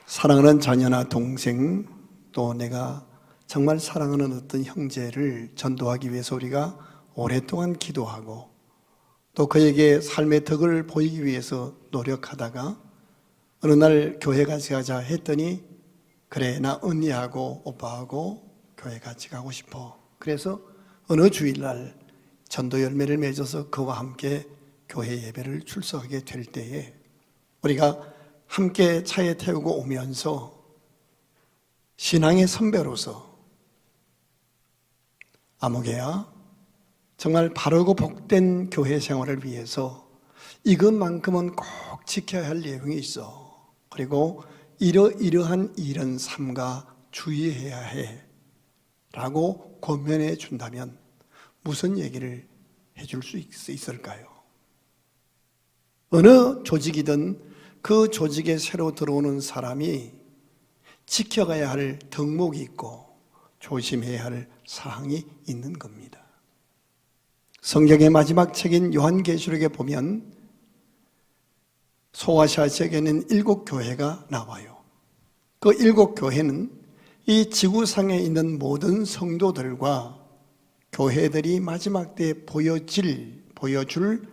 사랑하는 자녀나 동생, 또 내가 정말 사랑하는 어떤 형제를 전도하기 위해서 우리가 오랫동안 기도하고 또 그에게 삶의 덕을 보이기 위해서 노력하다가 어느 날 교회 같이 가자 했더니 그래, 나 언니하고 오빠하고 교회 같이 가고 싶어. 그래서 어느 주일날 전도 열매를 맺어서 그와 함께 교회 예배를 출석하게 될 때에 우리가 함께 차에 태우고 오면서 신앙의 선배로서 아무개야, 정말 바르고 복된 교회 생활을 위해서 이것만큼은 꼭 지켜야 할 내용이 있어. 그리고 이러한 일은 삼가 주의해야 해 라고 권면해 준다면 무슨 얘기를 해줄 수 있을까요? 어느 조직이든 그 조직에 새로 들어오는 사람이 지켜가야 할 덕목이 있고 조심해야 할 사항이 있는 겁니다. 성경의 마지막 책인 요한계시록에 보면 소아시아 지역에는 7교회가 나와요. 그 7교회는 이 지구상에 있는 모든 성도들과 교회들이 마지막 때에 보여줄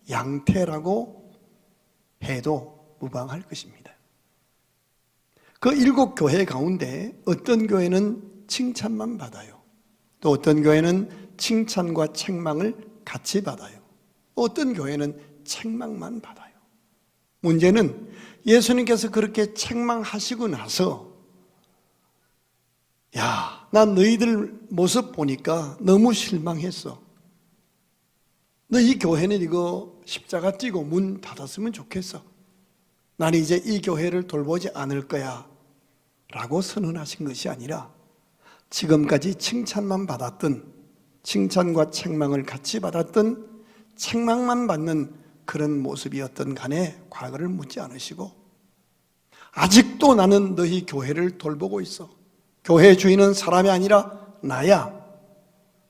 양태라고 해도 무방할 것입니다. 그 7교회 가운데 어떤 교회는 칭찬만 받아요. 또 어떤 교회는 칭찬과 책망을 같이 받아요. 어떤 교회는 책망만 받아요. 문제는 예수님께서 그렇게 책망하시고 나서 야, 난 너희들 모습 보니까 너무 실망했어. 너 이 교회는 이거 십자가 띄고 문 닫았으면 좋겠어. 나는 이제 이 교회를 돌보지 않을 거야 라고 선언하신 것이 아니라 지금까지 칭찬만 받았던, 칭찬과 책망을 같이 받았던, 책망만 받는 그런 모습이었던 간에 과거를 묻지 않으시고 아직도 나는 너희 교회를 돌보고 있어. 교회 주인은 사람이 아니라 나야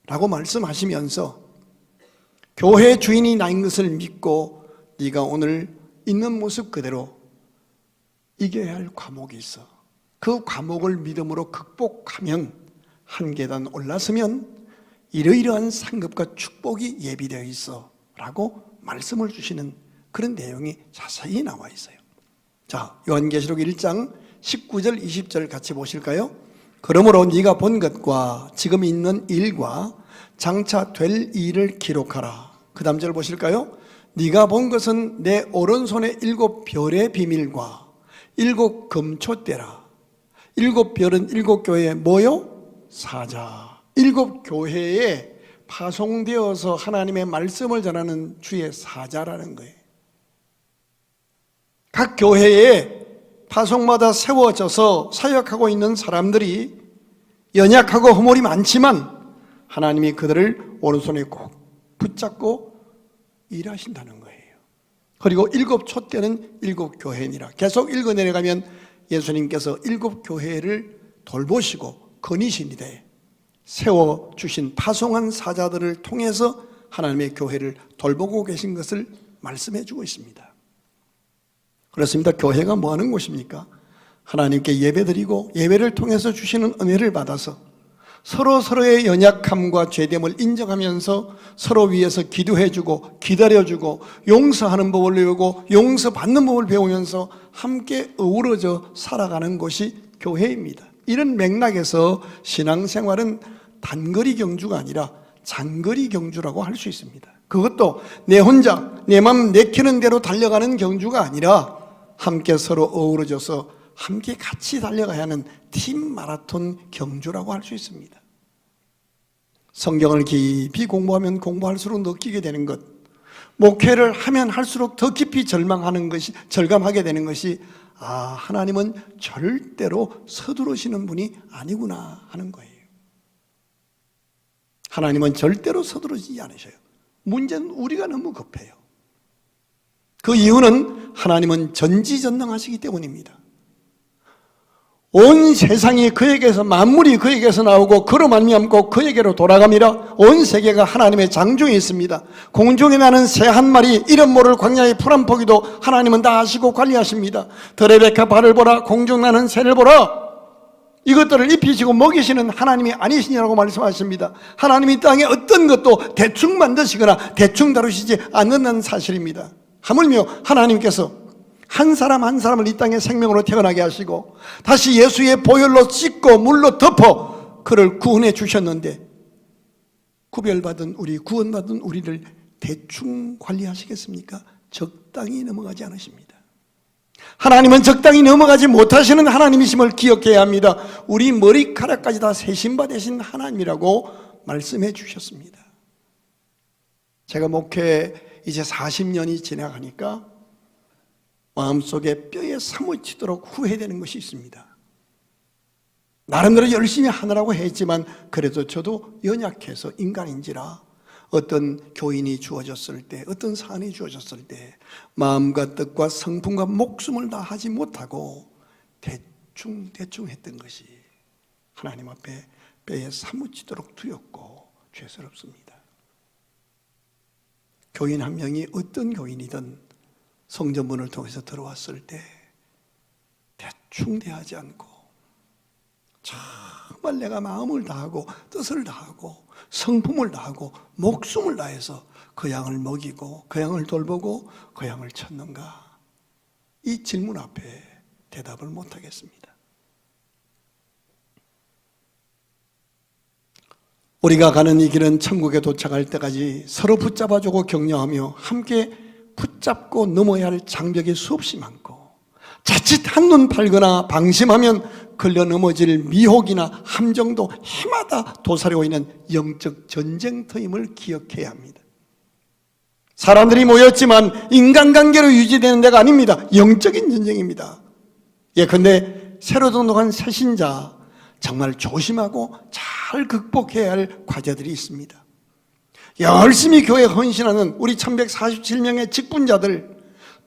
라고 말씀하시면서 교회 주인이 나인 것을 믿고 네가 오늘 있는 모습 그대로 이겨야 할 과목이 있어. 그 과목을 믿음으로 극복하면 한 계단 올라서면 이러이러한 상급과 축복이 예비되어 있어 라고 말씀을 주시는 그런 내용이 자세히 나와 있어요. 자, 요한계시록 1장 19절 20절 같이 보실까요? 그러므로 네가 본 것과 지금 있는 일과 장차 될 일을 기록하라. 그 다음 절 보실까요? 네가 본 것은 내 오른손의 7별의 비밀과 7 금초대라. 7별은 7교회의 뭐요? 사자. 7교회에 파송되어서 하나님의 말씀을 전하는 주의 사자라는 거예요. 각 교회에 파송마다 세워져서 사역하고 있는 사람들이 연약하고 허물이 많지만 하나님이 그들을 오른손에 꼭 붙잡고 일하신다는 거예요. 그리고 7 촛대는 7교회니라. 계속 읽어 내려가면 예수님께서 7교회를 돌보시고 거니시니라 세워주신 파송한 사자들을 통해서 하나님의 교회를 돌보고 계신 것을 말씀해 주고 있습니다. 그렇습니다. 교회가 뭐 하는 곳입니까? 하나님께 예배드리고 예배를 통해서 주시는 은혜를 받아서 서로의 연약함과 죄됨을 인정하면서 서로 위해서 기도해주고 기다려주고 용서하는 법을 배우고 용서받는 법을 배우면서 함께 어우러져 살아가는 곳이 교회입니다. 이런 맥락에서 신앙생활은 단거리 경주가 아니라 장거리 경주라고 할 수 있습니다. 그것도 내 혼자 내 맘 내키는 대로 달려가는 경주가 아니라 함께 서로 어우러져서 함께 같이 달려가야 하는 팀 마라톤 경주라고 할 수 있습니다. 성경을 깊이 공부하면 공부할수록 느끼게 되는 것, 목회를 하면 할수록 더 깊이 절감하게 되는 것이 하나님은 절대로 서두르시는 분이 아니구나 하는 거예요. 하나님은 절대로 서두르지 않으셔요. 문제는 우리가 너무 급해요. 그 이유는 하나님은 전지전능하시기 때문입니다. 온 세상이 그에게서, 만물이 그에게서 나오고 그로 말미암고 그에게로 돌아갑니다. 온 세계가 하나님의 장중에 있습니다. 공중에 나는 새 한 마리, 이름 모를 광야의 풀 한 포기도 하나님은 다 아시고 관리하십니다. 들의 백합화를 보라, 공중 나는 새를 보라. 이것들을 입히시고 먹이시는 하나님이 아니시냐고 말씀하십니다. 하나님이 땅에 어떤 것도 대충 만드시거나 대충 다루시지 않는다는 사실입니다. 하물며 하나님께서 한 사람 한 사람을 이 땅에 생명으로 태어나게 하시고 다시 예수의 보혈로 씻고 물로 덮어 그를 구원해 주셨는데, 구별받은 우리, 구원받은 우리를 대충 관리하시겠습니까? 적당히 넘어가지 않으십니다. 하나님은 적당히 넘어가지 못하시는 하나님이심을 기억해야 합니다. 우리 머리카락까지 다 세심받으신 하나님이라고 말씀해 주셨습니다. 제가 목회 이제 40년이 지나가니까 마음속에 뼈에 사무치도록 후회되는 것이 있습니다. 나름대로 열심히 하느라고 했지만 그래도 저도 연약해서 인간인지라 어떤 교인이 주어졌을 때, 어떤 사안이 주어졌을 때 마음과 뜻과 성품과 목숨을 다하지 못하고 대충 했던 것이 하나님 앞에 뼈에 사무치도록 두렵고 죄스럽습니다. 교인 한 명이 어떤 교인이든 성전문을 통해서 들어왔을 때 대충 대하지 않고 정말 내가 마음을 다하고 뜻을 다하고 성품을 다하고 목숨을 다해서 그 양을 먹이고 그 양을 돌보고 그 양을 찾는가? 이 질문 앞에 대답을 못하겠습니다. 우리가 가는 이 길은 천국에 도착할 때까지 서로 붙잡아주고 격려하며 함께 붙잡고 넘어야 할 장벽이 수없이 많고, 자칫 한눈 팔거나 방심하면 걸려 넘어질 미혹이나 함정도 해마다 도사리고 있는 영적 전쟁터임을 기억해야 합니다. 사람들이 모였지만 인간관계로 유지되는 데가 아닙니다. 영적인 전쟁입니다. 예컨대 새로 등록한 새신자, 정말 조심하고 잘 극복해야 할 과제들이 있습니다. 열심히 교회에 헌신하는 우리 1147명의 직분자들,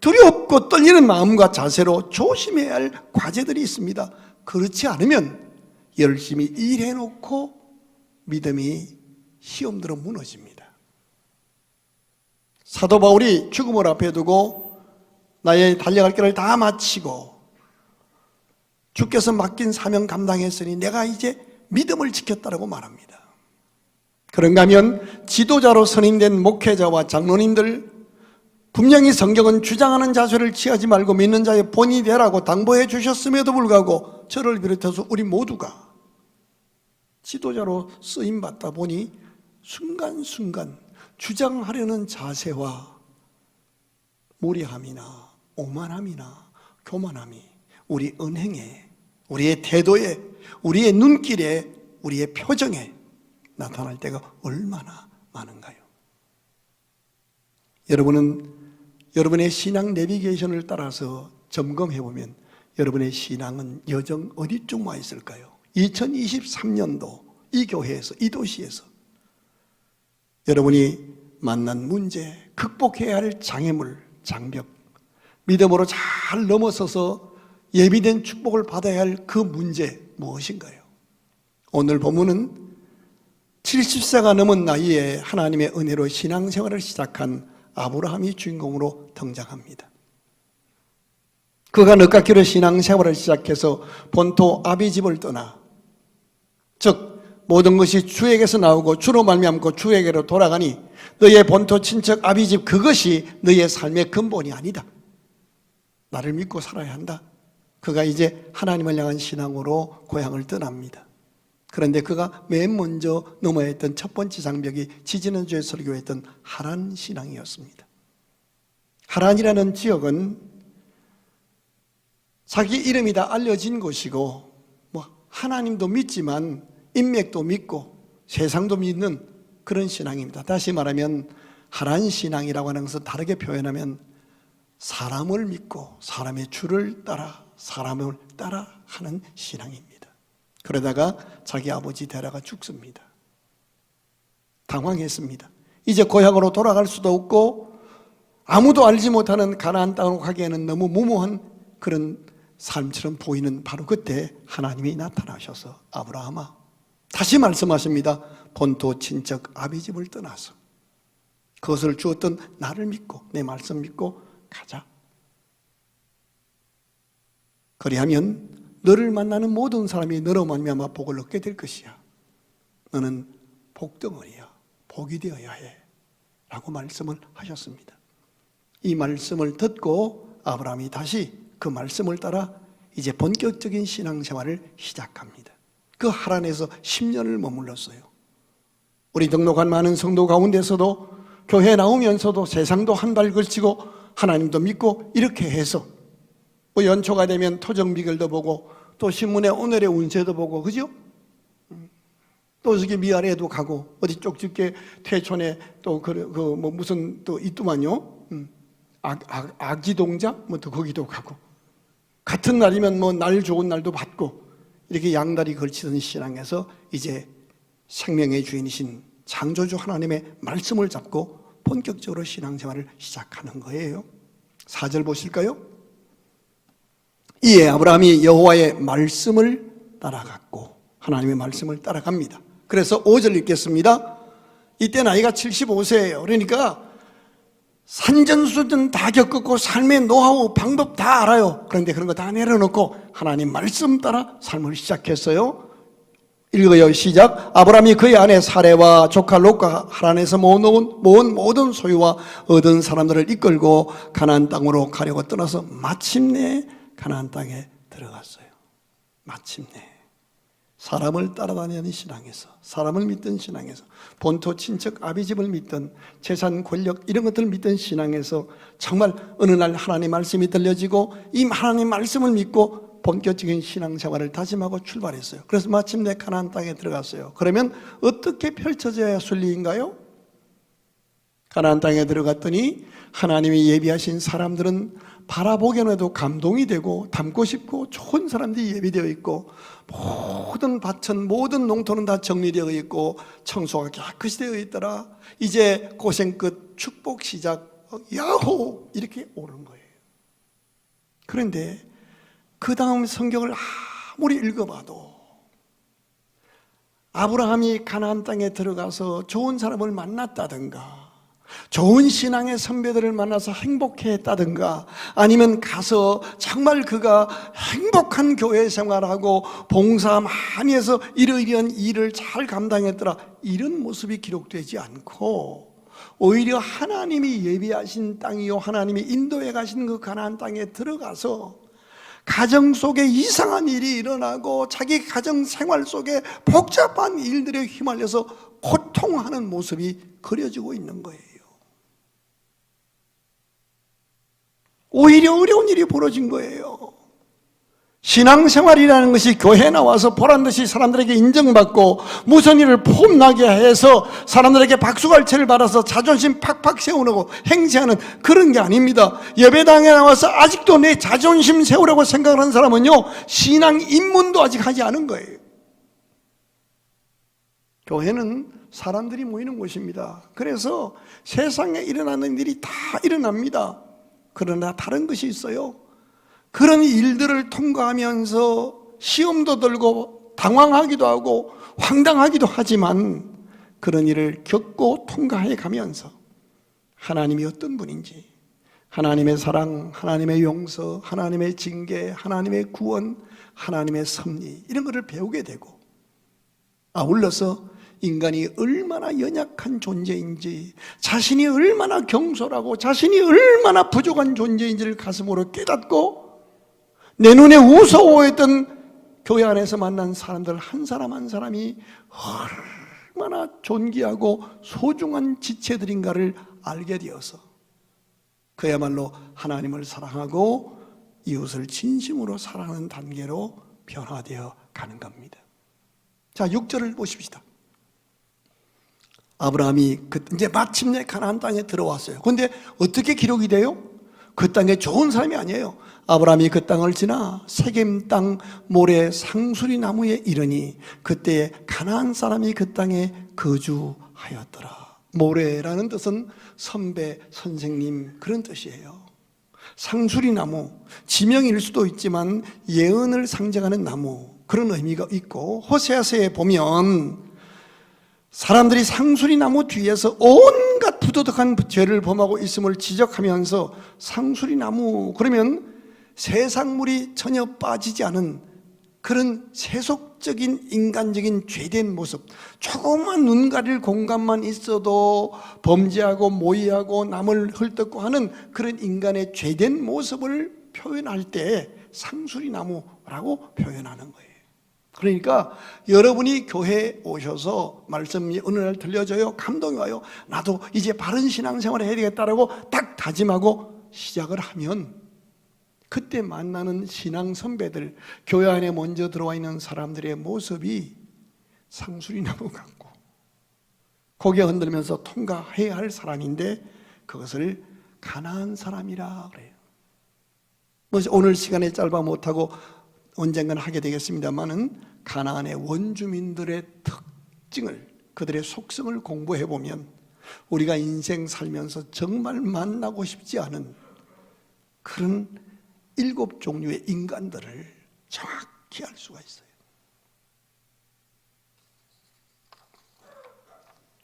두렵고 떨리는 마음과 자세로 조심해야 할 과제들이 있습니다. 그렇지 않으면 열심히 일해놓고 믿음이 시험들어 무너집니다. 사도 바울이 죽음을 앞에 두고 나의 달려갈 길을 다 마치고 주께서 맡긴 사명 감당했으니 내가 이제 믿음을 지켰다라고 말합니다. 그런가 하면 지도자로 선임된 목회자와 장로님들, 분명히 성경은 주장하는 자세를 취하지 말고 믿는 자의 본이 되라고 당부해 주셨음에도 불구하고 저를 비롯해서 우리 모두가 지도자로 쓰임받다 보니 순간순간 주장하려는 자세와 무례함이나 오만함이나 교만함이 우리 언행에, 우리의 태도에, 우리의 눈길에, 우리의 표정에 나타날 때가 얼마나 많은가요? 여러분은 여러분의 신앙 내비게이션을 따라서 점검해 보면 여러분의 신앙은 여정 어디쯤 와 있을까요? 2023년도 이 교회에서, 이 도시에서 여러분이 만난 문제, 극복해야 할 장애물, 장벽, 믿음으로 잘 넘어서서 예비된 축복을 받아야 할 그 문제 무엇인가요? 오늘 본문은 70세가 넘은 나이에 하나님의 은혜로 신앙생활을 시작한 아브라함이 주인공으로 등장합니다. 그가 늦깎이로 신앙생활을 시작해서 본토 아비집을 떠나, 즉 모든 것이 주에게서 나오고 주로 말미암고 주에게로 돌아가니 너의 본토 친척 아비집 그것이 너의 삶의 근본이 아니다. 나를 믿고 살아야 한다. 그가 이제 하나님을 향한 신앙으로 고향을 떠납니다. 그런데 그가 맨 먼저 넘어야 했던 첫 번째 장벽이 지지난주에 설교했던 하란 신앙이었습니다. 하란이라는 지역은 자기 이름이 다 알려진 곳이고 하나님도 믿지만 인맥도 믿고 세상도 믿는 그런 신앙입니다. 다시 말하면 하란 신앙이라고 하는 것을 다르게 표현하면 사람을 믿고 사람의 주를 따라 사람을 따라 하는 신앙입니다. 그러다가 자기 아버지 데라가 죽습니다. 당황했습니다. 이제 고향으로 돌아갈 수도 없고 아무도 알지 못하는 가나안 땅으로 가기에는 너무 무모한 그런 삶처럼 보이는 바로 그때 하나님이 나타나셔서 아브라함아, 다시 말씀하십니다. 본토 친척 아비 집을 떠나서 그것을 주었던 나를 믿고 내 말씀 믿고 가자. 그리하면 너를 만나는 모든 사람이 너로 말미암아 복을 얻게 될 것이야. 너는 복덩어리야. 복이 되어야 해. 라고 말씀을 하셨습니다. 이 말씀을 듣고 아브라함이 다시 그 말씀을 따라 이제 본격적인 신앙생활을 시작합니다. 그 하란에서 10년을 머물렀어요. 우리 등록한 많은 성도 가운데서도 교회 나오면서도 세상도 한 발 걸치고 하나님도 믿고 이렇게 해서 뭐 연초가 되면 토정 비결도 보고 또 신문에 오늘의 운세도 보고, 그죠? 또 저기 미아래도 가고 어디 쪽집게 퇴촌에 또 뭐 무슨 또 있더만요. 아기동자 뭐 또 거기도 가고 같은 날이면 뭐 날 좋은 날도 받고 이렇게 양다리 걸치던 신앙에서 이제 생명의 주인이신 창조주 하나님의 말씀을 잡고 본격적으로 신앙생활을 시작하는 거예요. 4절 보실까요? 이에 아브라함이 여호와의 말씀을 따라갔고, 하나님의 말씀을 따라갑니다. 그래서 5절 읽겠습니다. 이때 나이가 75세예요. 그러니까 산전수전 다 겪었고 삶의 노하우 방법 다 알아요. 그런데 그런 거 다 내려놓고 하나님 말씀 따라 삶을 시작했어요. 읽어요. 시작. 아브라함이 그의 아내 사레와 조카 롯과 하란에서 모은 모든 소유와 얻은 사람들을 이끌고 가나안 땅으로 가려고 떠나서 마침내 가나안 땅에 들어갔어요. 마침내 사람을 따라다니는 신앙에서, 사람을 믿던 신앙에서, 본토 친척 아비집을 믿던, 재산 권력 이런 것들을 믿던 신앙에서 정말 어느 날 하나님의 말씀이 들려지고 이 하나님의 말씀을 믿고 본격적인 신앙생활을 다짐하고 출발했어요. 그래서 마침내 가나안 땅에 들어갔어요. 그러면 어떻게 펼쳐져야 순리인가요? 가나안 땅에 들어갔더니 하나님이 예비하신 사람들은 바라보기만 해도 감동이 되고 닮고 싶고 좋은 사람들이 예비되어 있고, 모든 밭은 모든 농토는 다 정리되어 있고 청소가 깨끗이 되어 있더라. 이제 고생 끝 축복 시작, 야호 이렇게 오는 거예요. 그런데 그 다음 성경을 아무리 읽어봐도 아브라함이 가나안 땅에 들어가서 좋은 사람을 만났다든가 좋은 신앙의 선배들을 만나서 행복했다든가 아니면 가서 정말 그가 행복한 교회 생활하고 봉사 많이 해서 이러이러한 일을 잘 감당했더라, 이런 모습이 기록되지 않고 오히려 하나님이 예비하신 땅이요 하나님이 인도해 가신 그 가나안 땅에 들어가서 가정 속에 이상한 일이 일어나고 자기 가정 생활 속에 복잡한 일들에 휘말려서 고통하는 모습이 그려지고 있는 거예요. 오히려 어려운 일이 벌어진 거예요. 신앙생활이라는 것이 교회에 나와서 보란듯이 사람들에게 인정받고 무슨 일을 폼나게 해서 사람들에게 박수갈채를 받아서 자존심 팍팍 세우려고 행세하는 그런 게 아닙니다. 예배당에 나와서 아직도 내 자존심 세우려고 생각하는 사람은요, 신앙 입문도 아직 하지 않은 거예요. 교회는 사람들이 모이는 곳입니다. 그래서 세상에 일어나는 일이 다 일어납니다. 그러나 다른 것이 있어요. 그런 일들을 통과하면서 시험도 들고 당황하기도 하고 황당하기도 하지만 그런 일을 겪고 통과해 가면서 하나님이 어떤 분인지, 하나님의 사랑, 하나님의 용서, 하나님의 징계, 하나님의 구원, 하나님의 섭리 이런 것을 배우게 되고, 아울러서 인간이 얼마나 연약한 존재인지, 자신이 얼마나 경솔하고 자신이 얼마나 부족한 존재인지를 가슴으로 깨닫고 내 눈에 우스워했던 교회 안에서 만난 사람들 한 사람 한 사람이 얼마나 존귀하고 소중한 지체들인가를 알게 되어서 그야말로 하나님을 사랑하고 이웃을 진심으로 사랑하는 단계로 변화되어 가는 겁니다. 자, 6절을 보십시다. 아브라함이 이제 마침내 가나안 땅에 들어왔어요. 그런데 어떻게 기록이 돼요? 그 땅에 좋은 사람이 아니에요. 아브라함이 그 땅을 지나 세겜 땅 모래 상수리 나무에 이르니 그때 가나안 사람이 그 땅에 거주하였더라. 모래라는 뜻은 선배, 선생님 그런 뜻이에요. 상수리나무, 지명일 수도 있지만 예언을 상징하는 나무, 그런 의미가 있고, 호세아서에 보면 사람들이 상수리나무 뒤에서 온갖 부도덕한 죄를 범하고 있음을 지적하면서 상수리나무 그러면 세상물이 전혀 빠지지 않은 그런 세속적인 인간적인 죄된 모습, 조그만 눈 가릴 공간만 있어도 범죄하고 모의하고 남을 헐뜯고 하는 그런 인간의 죄된 모습을 표현할 때 상수리나무라고 표현하는 거예요. 그러니까 여러분이 교회에 오셔서 말씀이 어느 날 들려줘요, 감동이 와요, 나도 이제 바른 신앙생활을 해야 되겠다라고 딱 다짐하고 시작을 하면 그때 만나는 신앙 선배들, 교회 안에 먼저 들어와 있는 사람들의 모습이 상수리나무 같고 고개 흔들면서 통과해야 할 사람인데 그것을 가난한 사람이라 그래요. 오늘 시간에 짧아 못하고 언젠간 하게 되겠습니다만은 가나안의 원주민들의 특징을, 그들의 속성을 공부해 보면 우리가 인생 살면서 정말 만나고 싶지 않은 그런 7종류의 인간들을 정확히 알 수가 있어요.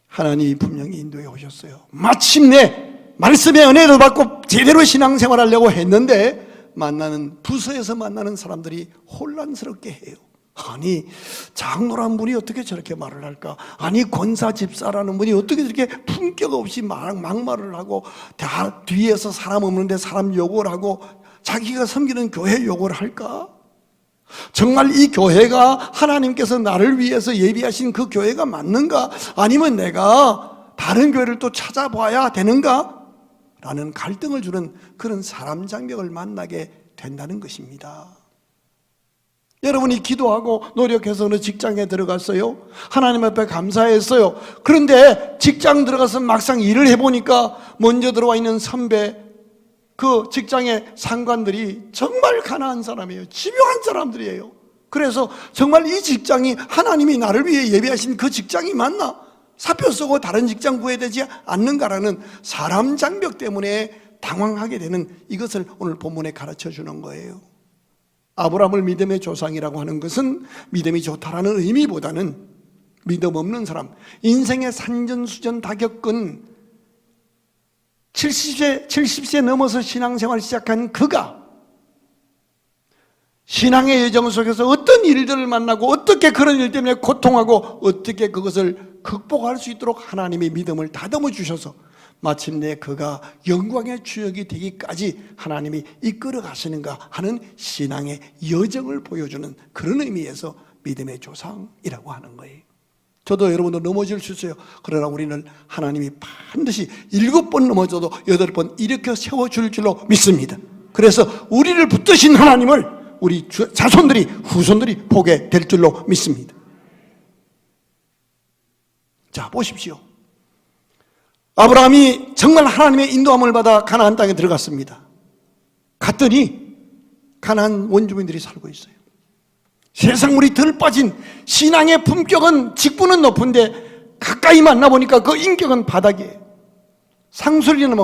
하나님이 분명히 인도해 오셨어요. 마침내 말씀의 은혜를 받고 제대로 신앙생활 하려고 했는데 만나는, 부서에서 만나는 사람들이 혼란스럽게 해요. 아니, 장로란 분이 어떻게 저렇게 말을 할까? 아니, 권사 집사라는 분이 어떻게 저렇게 품격 없이 막말을 하고 다 뒤에서 사람 없는데 사람 욕을 하고 자기가 섬기는 교회 욕을 할까? 정말 이 교회가 하나님께서 나를 위해서 예비하신 그 교회가 맞는가? 아니면 내가 다른 교회를 또 찾아봐야 되는가? 라는 갈등을 주는 그런 사람 장벽을 만나게 된다는 것입니다. 여러분이 기도하고 노력해서 어느 직장에 들어갔어요. 하나님 앞에 감사했어요. 그런데 직장 들어가서 막상 일을 해보니까 먼저 들어와 있는 선배, 그 직장의 상관들이 정말 가난한 사람이에요. 집요한 사람들이에요. 그래서 정말 이 직장이 하나님이 나를 위해 예비하신 그 직장이 맞나? 사표 쓰고 다른 직장 구해야 되지 않는가라는 사람 장벽 때문에 당황하게 되는 이것을 오늘 본문에 가르쳐 주는 거예요. 아브라함을 믿음의 조상이라고 하는 것은 믿음이 좋다라는 의미보다는 믿음 없는 사람, 인생의 산전수전 다 겪은 70세 넘어서 신앙생활을 시작한 그가 신앙의 여정 속에서 어떤 일들을 만나고 어떻게 그런 일 때문에 고통하고 어떻게 그것을 극복할 수 있도록 하나님의 믿음을 다듬어 주셔서 마침내 그가 영광의 주역이 되기까지 하나님이 이끌어 가시는가 하는 신앙의 여정을 보여주는 그런 의미에서 믿음의 조상이라고 하는 거예요. 저도 여러분도 넘어질 수 있어요. 그러나 우리는 하나님이 반드시 7번 넘어져도 8번 일으켜 세워줄 줄로 믿습니다. 그래서 우리를 붙드신 하나님을 우리 자손들이, 후손들이 보게 될 줄로 믿습니다. 자, 보십시오. 아브라함이 정말 하나님의 인도함을 받아 가나안 땅에 들어갔습니다. 갔더니 가나안 원주민들이 살고 있어요. 세상물이 덜 빠진 신앙의 품격은, 직분은 높은데 가까이 만나보니까 그 인격은 바닥이에요. 상술이나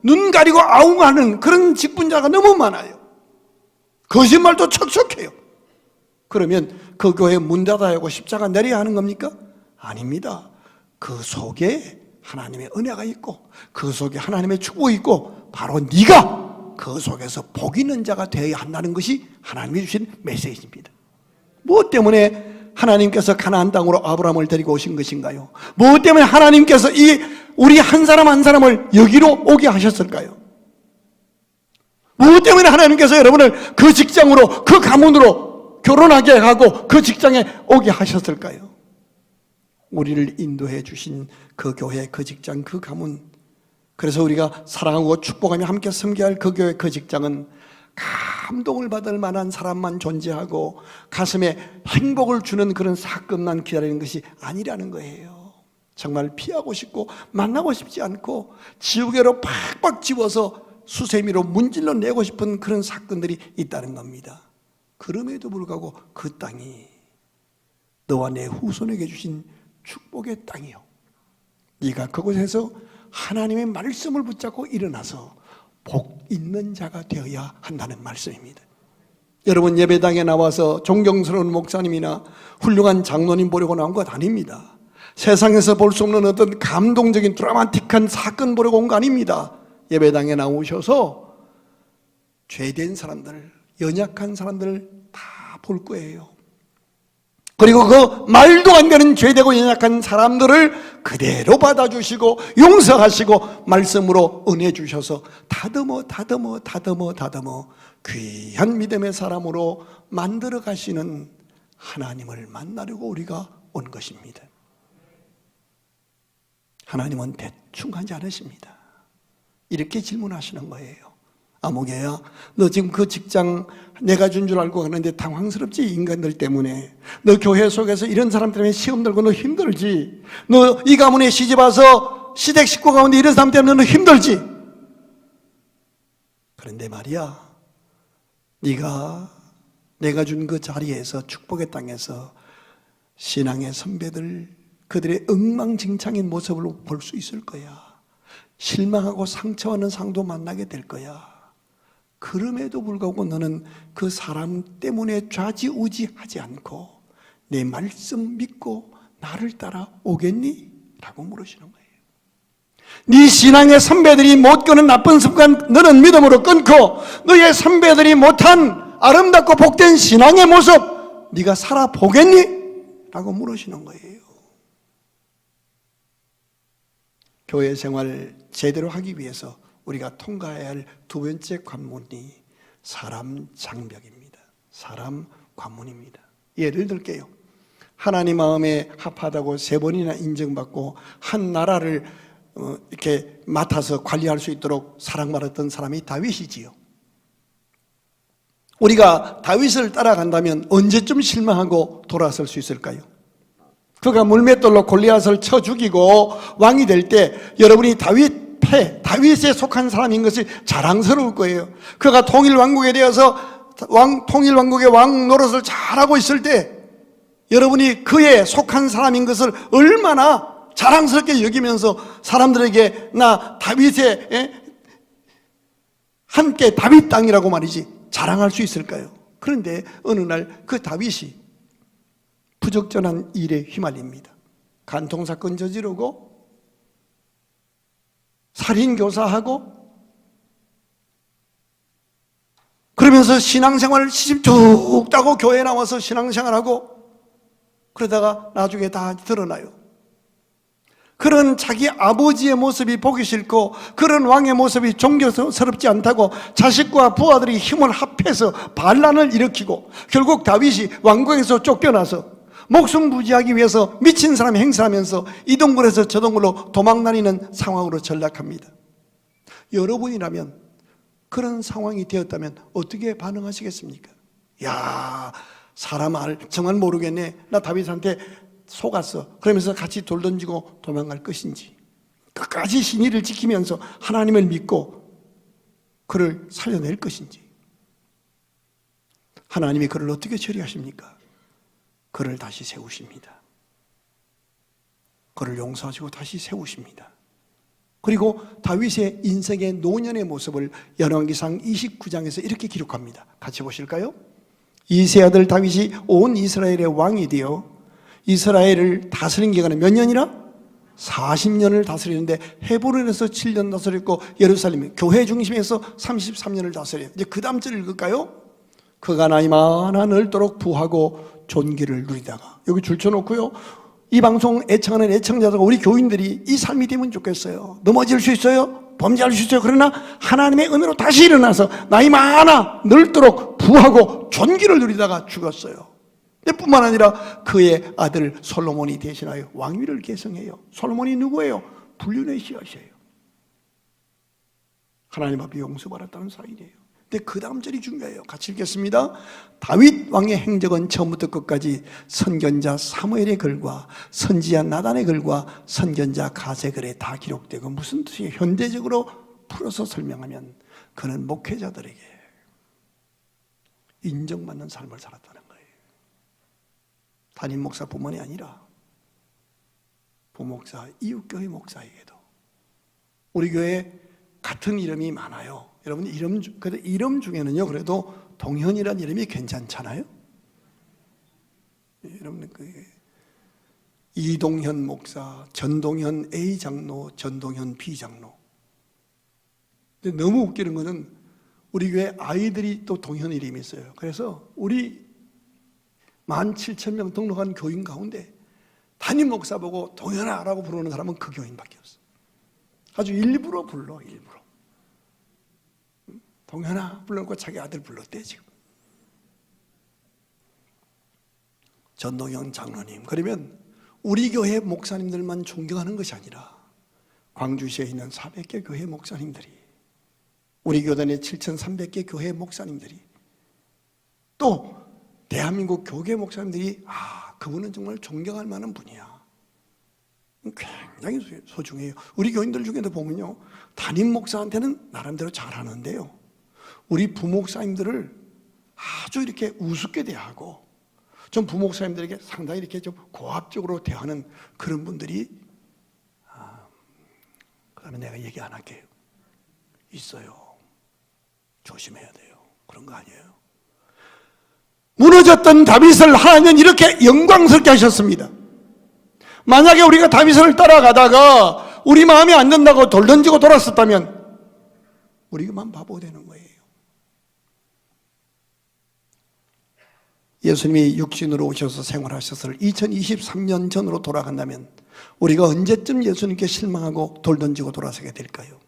눈 가리고 아웅하는 그런 직분자가 너무 많아요. 거짓말도 척척해요. 그러면 그 교회 문 닫아야 하고 십자가 내려야 하는 겁니까? 아닙니다. 그 속에 하나님의 은혜가 있고 그 속에 하나님의 축복이 있고 바로 네가 그 속에서 복 있는 자가 되어야 한다는 것이 하나님이 주신 메시지입니다. 무엇 때문에 하나님께서 가나안 땅으로 아브라함을 데리고 오신 것인가요? 무엇 때문에 하나님께서 우리 한 사람 한 사람을 여기로 오게 하셨을까요? 무엇 때문에 하나님께서 여러분을 그 직장으로, 그 가문으로 결혼하게 하고 그 직장에 오게 하셨을까요? 우리를 인도해 주신 그 교회, 그 직장, 그 가문, 그래서 우리가 사랑하고 축복하며 함께 섬겨야 할 그 교회, 그 직장은 감동을 받을 만한 사람만 존재하고 가슴에 행복을 주는 그런 사건만 기다리는 것이 아니라는 거예요. 정말 피하고 싶고 만나고 싶지 않고 지우개로 팍팍 집어서 수세미로 문질러 내고 싶은 그런 사건들이 있다는 겁니다. 그럼에도 불구하고 그 땅이 너와 내 후손에게 주신 축복의 땅이요, 네가 그곳에서 하나님의 말씀을 붙잡고 일어나서 복 있는 자가 되어야 한다는 말씀입니다. 여러분, 예배당에 나와서 존경스러운 목사님이나 훌륭한 장로님 보려고 나온 것 아닙니다. 세상에서 볼 수 없는 어떤 감동적인 드라마틱한 사건 보려고 온 거 아닙니다. 예배당에 나오셔서 죄된 사람들, 연약한 사람들 다 볼 거예요. 그리고 그 말도 안 되는 죄되고 연약한 사람들을 그대로 받아주시고 용서하시고 말씀으로 은혜 주셔서 다듬어 귀한 믿음의 사람으로 만들어 가시는 하나님을 만나려고 우리가 온 것입니다. 하나님은 대충 하지 않으십니다. 이렇게 질문하시는 거예요. 아무개야, 너 지금 그 직장 내가 준 줄 알고 가는데 당황스럽지? 인간들 때문에. 너 교회 속에서 이런 사람 때문에 시험 들고 너 힘들지? 너 이 가문에 시집 와서 시댁 식구 가운데 이런 사람 때문에 너 힘들지? 그런데 말이야, 네가 내가 준 그 자리에서, 축복의 땅에서 신앙의 선배들, 그들의 엉망진창인 모습을 볼 수 있을 거야. 실망하고 상처하는 상도 만나게 될 거야. 그럼에도 불구하고 너는 그 사람 때문에 좌지우지하지 않고 내 말씀 믿고 나를 따라 오겠니? 라고 물으시는 거예요. 네 신앙의 선배들이 못 끊은 나쁜 습관 너는 믿음으로 끊고 너의 선배들이 못한 아름답고 복된 신앙의 모습 네가 살아보겠니? 라고 물으시는 거예요. 교회 생활 제대로 하기 위해서 우리가 통과해야 할 두 번째 관문이 사람 장벽입니다. 사람 관문입니다. 예를 들게요. 하나님 마음에 합하다고 3번이나 인정받고 한 나라를 이렇게 맡아서 관리할 수 있도록 사랑받았던 사람이 다윗이지요. 우리가 다윗을 따라간다면 언제쯤 실망하고 돌아설 수 있을까요? 그가 물맷돌로 골리앗을 쳐 죽이고 왕이 될 때 여러분이 다윗에 속한 사람인 것이 자랑스러울 거예요. 그가 통일왕국에 대해서 통일왕국의 왕 노릇을 잘하고 있을 때 여러분이 그에 속한 사람인 것을 얼마나 자랑스럽게 여기면서 사람들에게 나 다윗의 함께 다윗 땅이라고 말이지 자랑할 수 있을까요? 그런데 어느 날 그 다윗이 부적절한 일에 휘말립니다. 간통사건 저지르고 살인교사하고 그러면서 신앙생활을 시집 쭉 따고 교회에 나와서 신앙생활하고 그러다가 나중에 다 드러나요. 그런 자기 아버지의 모습이 보기 싫고 그런 왕의 모습이 존경스럽지 않다고 자식과 부하들이 힘을 합해서 반란을 일으키고 결국 다윗이 왕궁에서 쫓겨나서 목숨 부지하기 위해서 미친 사람 행세하면서 이 동굴에서 저 동굴로 도망다니는 상황으로 전락합니다. 여러분이라면 그런 상황이 되었다면 어떻게 반응하시겠습니까? 야, 사람 정말 모르겠네. 나 다윗한테 속았어. 그러면서 같이 돌 던지고 도망갈 것인지 끝까지 신의를 지키면서 하나님을 믿고 그를 살려낼 것인지 하나님이 그를 어떻게 처리하십니까? 그를 다시 세우십니다. 그를 용서하시고 다시 세우십니다. 그리고 다윗의 인생의 노년의 모습을 열왕기상 29장에서 이렇게 기록합니다. 같이 보실까요? 이세 아들 다윗이 온 이스라엘의 왕이 되어 이스라엘을 다스린 기간은 몇 년이나? 40년을 다스리는데 헤브론에서 7년 다스렸고 예루살렘 교회 중심에서 33년을 다스려요. 이제 그 다음 절 읽을까요? 그가 나이 많아 늙도록 부하고 존귀를 누리다가 여기 줄쳐놓고요. 이 방송 애청하는 애청자들과 우리 교인들이 이 삶이 되면 좋겠어요. 넘어질 수 있어요. 범죄할 수 있어요. 그러나 하나님의 은혜로 다시 일어나서 나이 많아 늙도록 부하고 존귀를 누리다가 죽었어요. 뿐만 아니라 그의 아들 솔로몬이 대신하여 왕위를 계승해요. 솔로몬이 누구예요? 불륜의 씨앗이에요. 하나님 앞에 용서받았다는 사인이에요. 근데 그 다음 절이 중요해요. 같이 읽겠습니다. 다윗 왕의 행적은 처음부터 끝까지 선견자 사무엘의 글과 선지자 나단의 글과 선견자 가세 글에 다 기록되고 무슨 뜻이에요? 현대적으로 풀어서 설명하면 그는 목회자들에게 인정받는 삶을 살았다는 거예요. 담임 목사뿐만이 아니라 부목사, 이웃교회 목사에게도 우리 교회 같은 이름이 많아요. 여러분 이름 중에는요, 그래도 동현이라는 이름이 괜찮잖아요. 여러분 이동현 목사, 전동현 A 장로, 전동현 B 장로. 근데 너무 웃기는 거는 우리 교회 아이들이 또 동현 이름이 있어요. 그래서 우리 17,000명 등록한 교인 가운데 담임 목사 보고 동현아라고 부르는 사람은 그 교인밖에 없어. 아주 일부러 불러, 일부러. 동현아 불러놓고 자기 아들 불렀대 지금. 전동현 장로님. 그러면 우리 교회 목사님들만 존경하는 것이 아니라 광주시에 있는 400개 교회 목사님들이, 우리 교단의 7,300개 교회 목사님들이, 또 대한민국 교계 목사님들이 그분은 정말 존경할 만한 분이야. 굉장히 소중해요. 우리 교인들 중에도 보면요, 담임 목사한테는 나름대로 잘하는데요, 우리 부목사님들을 아주 이렇게 우습게 대하고 좀 부목사님들에게 상당히 이렇게 좀 고압적으로 대하는 그런 분들이, 그다음에 내가 얘기 안 할게요. 있어요. 조심해야 돼요. 그런 거 아니에요. 무너졌던 다윗을 하나님은 이렇게 영광스럽게 하셨습니다. 만약에 우리가 다윗을 따라가다가 우리 마음에 안 든다고 돌 던지고 돌았었다면 우리만 바보 되는 거예요. 예수님이 육신으로 오셔서 생활하셔서 2023년 전으로 돌아간다면 우리가 언제쯤 예수님께 실망하고 돌 던지고 돌아서게 될까요?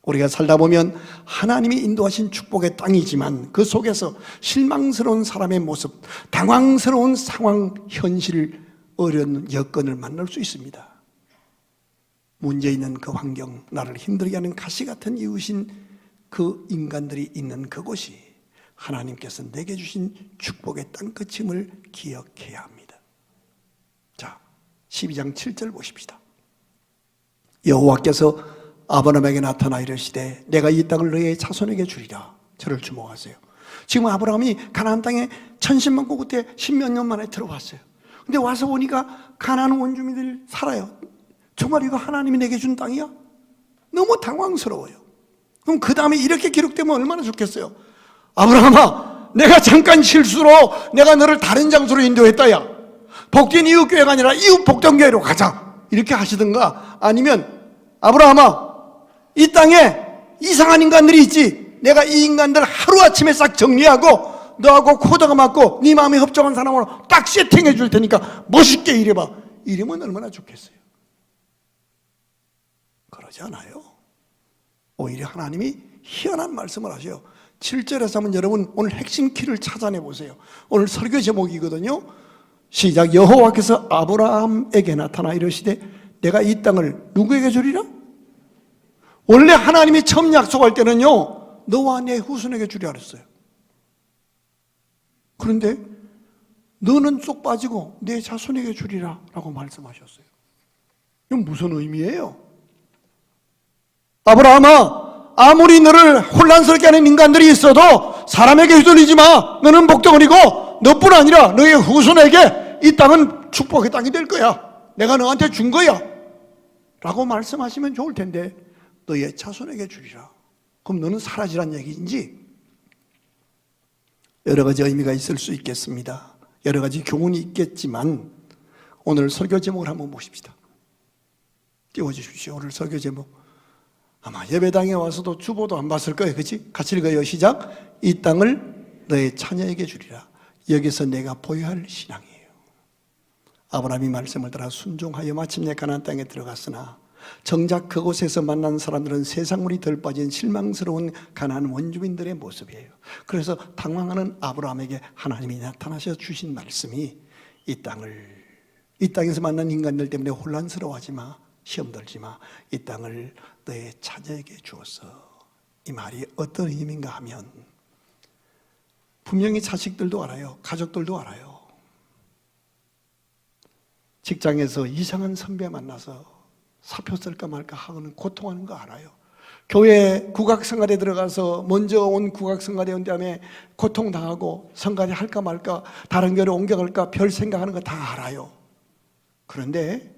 우리가 살다 보면 하나님이 인도하신 축복의 땅이지만 그 속에서 실망스러운 사람의 모습, 당황스러운 상황, 현실, 어려운 여건을 만날 수 있습니다. 문제 있는 그 환경, 나를 힘들게 하는 가시 같은 이웃인 그 인간들이 있는 그곳이 하나님께서 내게 주신 축복의 땅끝임을 기억해야 합니다. 자, 12장 7절 보십시다. 여호와께서 아브라함에게 나타나 이르시되 내가 이 땅을 너의 자손에게 주리라. 저를 주목하세요. 지금 아브라함이 가나안 땅에 천신만고 그때 10몇 년 만에 들어왔어요. 근데 와서 보니까 가나안 원주민들이 살아요. 정말 이거 하나님이 내게 준 땅이야? 너무 당황스러워요. 그럼 그 다음에 이렇게 기록되면 얼마나 좋겠어요. 아브라함아, 내가 잠깐 실수로 내가 너를 다른 장소로 인도했다야. 복된 이웃교회가 아니라 이웃 복전교회로 가자. 이렇게 하시든가, 아니면 아브라함아, 이 땅에 이상한 인간들이 있지. 내가 이 인간들 하루아침에 싹 정리하고 너하고 코드가 맞고 네 마음에 hợp정한 사람으로 딱 세팅해 줄 테니까 멋있게 일해봐. 이러면 얼마나 좋겠어요. 그러지 않아요. 오히려 하나님이 희한한 말씀을 하셔요. 7절에서 한번 여러분 오늘 핵심 키를 찾아내 보세요. 오늘 설교 제목이거든요. 시작. 여호와께서 아브라함에게 나타나 이르시되 내가 이 땅을 누구에게 주리라? 원래 하나님이 처음 약속할 때는요, 너와 내 후손에게 주리라 그랬어요. 그런데 너는 쏙 빠지고 내 자손에게 주리라 라고 말씀하셨어요. 이건 무슨 의미예요? 아브라함아, 아무리 너를 혼란스럽게 하는 인간들이 있어도 사람에게 휘둘리지 마. 너는 복덩어리고 너뿐 아니라 너의 후손에게 이 땅은 축복의 땅이 될 거야. 내가 너한테 준 거야 라고 말씀하시면 좋을 텐데 너의 자손에게 주리라. 그럼 너는 사라지란 얘기인지? 여러 가지 의미가 있을 수 있겠습니다. 여러 가지 교훈이 있겠지만 오늘 설교 제목을 한번 보십시다. 띄워주십시오. 오늘 설교 제목, 아마 예배당에 와서도 주보도 안 봤을 거예요. 그렇지? 같이 읽어요. 시작. 이 땅을 너의 자녀에게 주리라. 여기서 내가 보여야 할 신앙이에요. 아브라함이 말씀을 따라 순종하여 마침내 가나안 땅에 들어갔으나 정작 그곳에서 만난 사람들은 세상물이 덜 빠진 실망스러운 가나안 원주민들의 모습이에요. 그래서 당황하는 아브라함에게 하나님이 나타나셔 주신 말씀이 이 땅에서 만난 인간들 때문에 혼란스러워하지 마, 시험 들지 마. 이 땅을 너의 자녀에게 주었어. 이 말이 어떤 의미인가 하면 분명히 자식들도 알아요. 가족들도 알아요. 직장에서 이상한 선배 만나서 사표 쓸까 말까 하고는 고통하는 거 알아요. 교회 국악성가대 들어가서 먼저 온 국악성가대 온 다음에 고통당하고 성가대 할까 말까 다른 교회로 옮겨갈까 별 생각하는 거 다 알아요. 그런데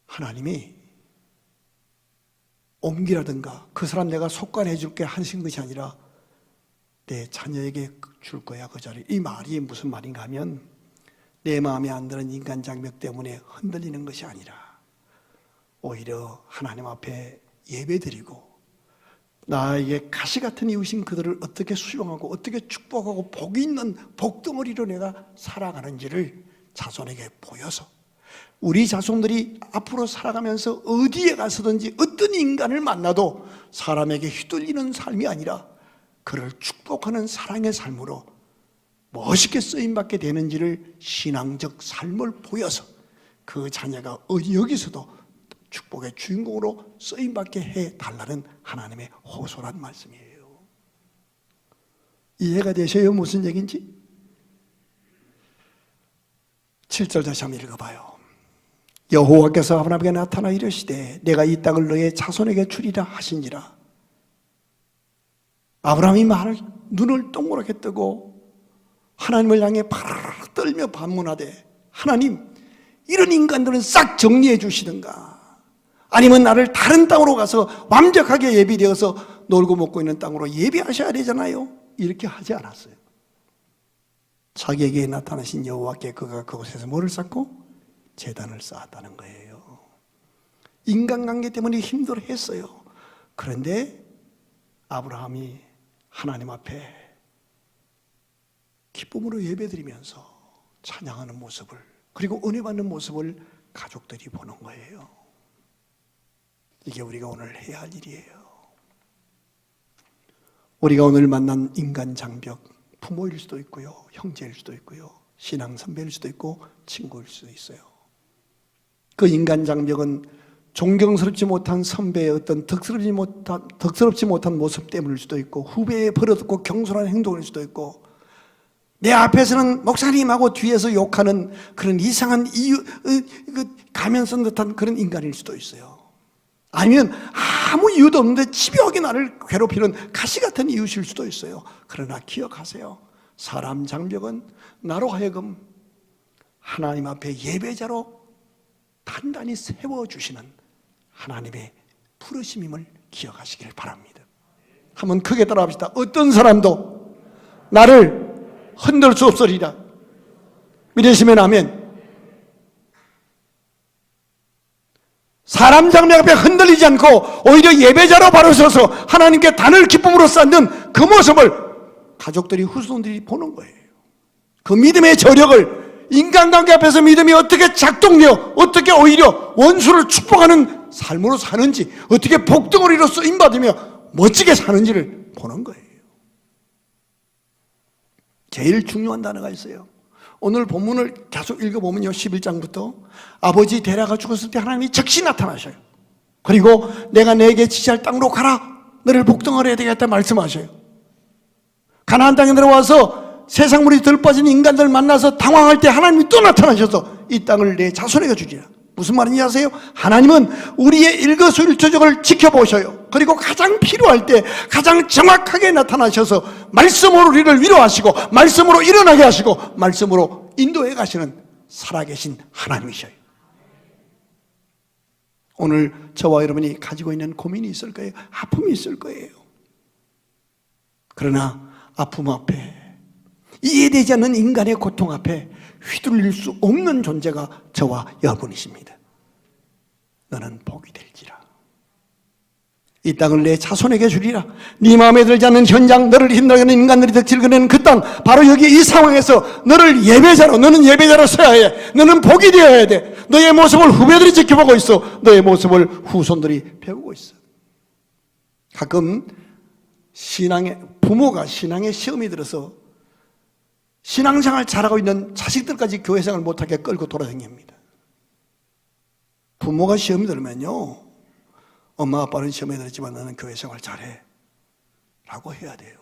하나님이 옮기라든가 그 사람 내가 속관해 줄게 하신 것이 아니라 내 자녀에게 줄 거야 그 자리. 이 말이 무슨 말인가 하면 내 마음에 안 드는 인간 장벽 때문에 흔들리는 것이 아니라 오히려 하나님 앞에 예배드리고 나에게 가시 같은 이웃인 그들을 어떻게 수용하고 어떻게 축복하고 복이 있는 복덩어리로 내가 살아가는지를 자손에게 보여서 우리 자손들이 앞으로 살아가면서 어디에 가서든지 어떤 인간을 만나도 사람에게 휘둘리는 삶이 아니라 그를 축복하는 사랑의 삶으로 멋있게 쓰임받게 되는지를 신앙적 삶을 보여서 그 자녀가 여기서도 축복의 주인공으로 쓰임받게 해달라는 하나님의 호소란 말씀이에요. 이해가 되셔요? 무슨 얘기인지? 7절 다시 한번 읽어봐요. 여호와께서 아브라함에게 나타나 이르시되 내가 이 땅을 너의 자손에게 주리라 하신지라. 아브라함이 눈을 동그랗게 뜨고 하나님을 향해 파르르 떨며 반문하되 하나님 이런 인간들은 싹 정리해 주시든가 아니면 나를 다른 땅으로 가서 완벽하게 예비되어서 놀고 먹고 있는 땅으로 예비하셔야 되잖아요. 이렇게 하지 않았어요. 자기에게 나타나신 여호와께 그가 그곳에서 뭐를 쌓고? 제단을 쌓았다는 거예요. 인간관계 때문에 힘들어했어요. 그런데 아브라함이 하나님 앞에 기쁨으로 예배드리면서 찬양하는 모습을 그리고 은혜 받는 모습을 가족들이 보는 거예요. 이게 우리가 오늘 해야 할 일이에요. 우리가 오늘 만난 인간 장벽, 부모일 수도 있고요, 형제일 수도 있고요, 신앙 선배일 수도 있고 친구일 수도 있어요. 그 인간 장벽은 존경스럽지 못한 선배의 어떤 덕스럽지 못한 모습 때문일 수도 있고 후배의 버릇없고 경솔한 행동일 수도 있고 내 앞에서는 목사님하고 뒤에서 욕하는 그런 이상한 가면 쓴 듯한 그런 인간일 수도 있어요. 아니면 아무 이유도 없는데 집요하게 나를 괴롭히는 가시 같은 이웃일 수도 있어요. 그러나 기억하세요. 사람 장벽은 나로 하여금 하나님 앞에 예배자로 단단히 세워주시는 하나님의 부르심임을 기억하시길 바랍니다. 한번 크게 따라합시다. 어떤 사람도 나를 흔들 수 없으리라. 믿으시면 아멘. 사람 장벽 앞에 흔들리지 않고 오히려 예배자로 바로 서서 하나님께 단을 기쁨으로 쌓는 그 모습을 가족들이 후손들이 보는 거예요. 그 믿음의 저력을 인간관계 앞에서 믿음이 어떻게 작동되어 어떻게 오히려 원수를 축복하는 삶으로 사는지 어떻게 복덩어리로 쓰임받으며 멋지게 사는지를 보는 거예요. 제일 중요한 단어가 있어요. 오늘 본문을 계속 읽어보면요 11장부터 아버지 데라가 죽었을 때 하나님이 즉시 나타나셔요. 그리고 내가 내게 지시할 땅으로 가라 너를 복덩어리해야 되겠다 말씀하셔요. 가나안 땅에 들어와서 세상 물이 덜 빠진 인간들 만나서 당황할 때 하나님이 또 나타나셔서 이 땅을 내 자손에게 주리라. 무슨 말인지 아세요? 하나님은 우리의 일거수일투족을 지켜보셔요. 그리고 가장 필요할 때 가장 정확하게 나타나셔서 말씀으로 우리를 위로하시고 말씀으로 일어나게 하시고 말씀으로 인도해 가시는 살아계신 하나님이셔요. 오늘 저와 여러분이 가지고 있는 고민이 있을 거예요. 아픔이 있을 거예요. 그러나 아픔 앞에 이해되지 않는 인간의 고통 앞에 휘둘릴 수 없는 존재가 저와 여러분이십니다. 너는 복이 될지라. 이 땅을 내 자손에게 주리라. 네 마음에 들지 않는 현장, 너를 힘들게 하는 인간들이 덕질거리는 그 땅, 바로 여기 이 상황에서 너를 예배자로, 너는 예배자로 서야 해. 너는 복이 되어야 돼. 너의 모습을 후배들이 지켜보고 있어. 너의 모습을 후손들이 배우고 있어. 가끔 부모가 신앙의 시험이 들어서 신앙생활 잘하고 있는 자식들까지 교회생활 못하게 끌고 돌아다닙니다. 부모가 시험이 들면요 엄마 아빠는 시험에 들었지만 나는 교회생활 잘해 라고 해야 돼요.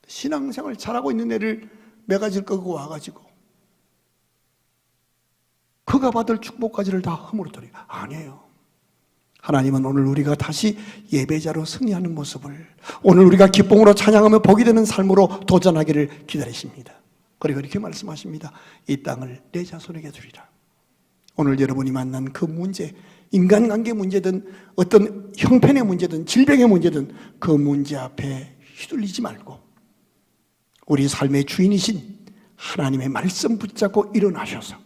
신앙생활 잘하고 있는 애를 매가지를 끌고 와가지고 그가 받을 축복까지를 다 허물어뜨려. 아니에요. 하나님은 오늘 우리가 다시 예배자로 승리하는 모습을 오늘 우리가 기쁨으로 찬양하며 복이 되는 삶으로 도전하기를 기다리십니다. 그리고 이렇게 말씀하십니다. 이 땅을 내 자손에게 주리라. 오늘 여러분이 만난 그 문제, 인간관계 문제든 어떤 형편의 문제든 질병의 문제든 그 문제 앞에 휘둘리지 말고 우리 삶의 주인이신 하나님의 말씀 붙잡고 일어나셔서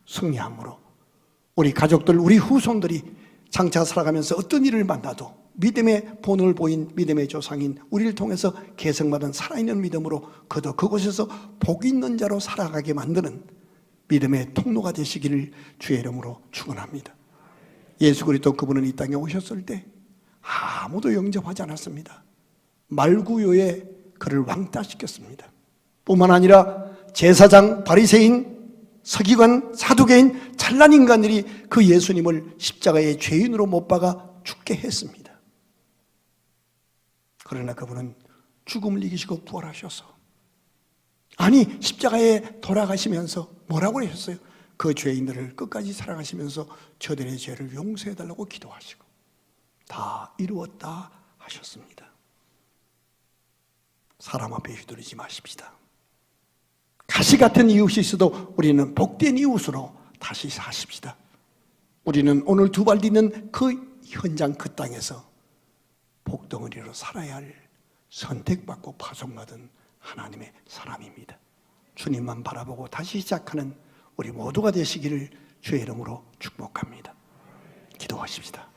승리함으로 우리 가족들, 우리 후손들이 장차 살아가면서 어떤 일을 만나도 믿음의 본을 보인 믿음의 조상인 우리를 통해서 계승받은 살아있는 믿음으로 그곳에서 복 있는 자로 살아가게 만드는 믿음의 통로가 되시기를 주의 이름으로 축원합니다. 예수 그리스도 그분은 이 땅에 오셨을 때 아무도 영접하지 않았습니다. 말구요에 그를 왕따시켰습니다. 뿐만 아니라 제사장, 바리새인, 서기관, 사두개인, 찬란 인간들이 그 예수님을 십자가의 죄인으로 못 박아 죽게 했습니다. 그러나 그분은 죽음을 이기시고 부활하셔서 아니 십자가에 돌아가시면서 뭐라고 하셨어요? 그 죄인들을 끝까지 사랑하시면서 저들의 죄를 용서해달라고 기도하시고 다 이루었다 하셨습니다. 사람 앞에 휘두르지 마십시다. 가시 같은 이웃이 있어도 우리는 복된 이웃으로 다시 사십시다. 우리는 오늘 두 발 딛는 그 현장 그 땅에서 복덩어리로 살아야 할 선택받고 파송받은 하나님의 사람입니다. 주님만 바라보고 다시 시작하는 우리 모두가 되시기를 주의 이름으로 축복합니다. 기도하십시다.